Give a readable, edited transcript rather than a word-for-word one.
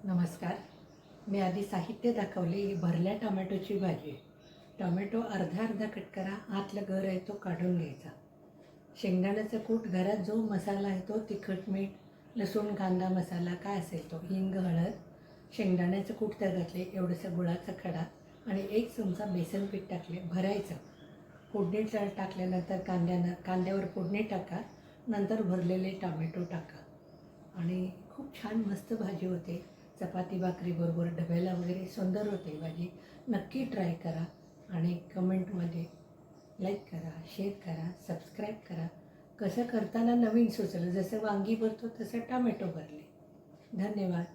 नमस्कार. मी आधी साहित्य दाखवले. ही भरल्या टोमॅटोची भाजी आहे. टोमॅटो अर्धा अर्धा कट करा, आतलं गर आहे तो काढून घ्यायचा. शेंगदाण्याचं कूट, घरात जो मसाला आहे तो तिखट, मीठ, लसूण, कांदा मसाला काय असेल तो, हिंग, हळद, शेंगदाण्याचं कूट त्यात घातले, एवढंसं गुळाचा खडा आणि 1 चमचा बेसन पीठ टाकले, भरायचं. फोडणी टाकल्यानंतर कांद्यावर फोडणी टाका, नंतर भरलेले टोमॅटो टाका आणि खूप छान मस्त भाजी होते. चपाती भाकरीबरोबर डब्याला वगैरे सुंदर होते भाजी. नक्की ट्राय करा आणि कमेंटमध्ये लाईक करा, शेअर करा, सबस्क्राईब करा. कसं करताना नवीन सुचलं, जसं वांगी भरतो तसं टोमॅटो भरले. धन्यवाद.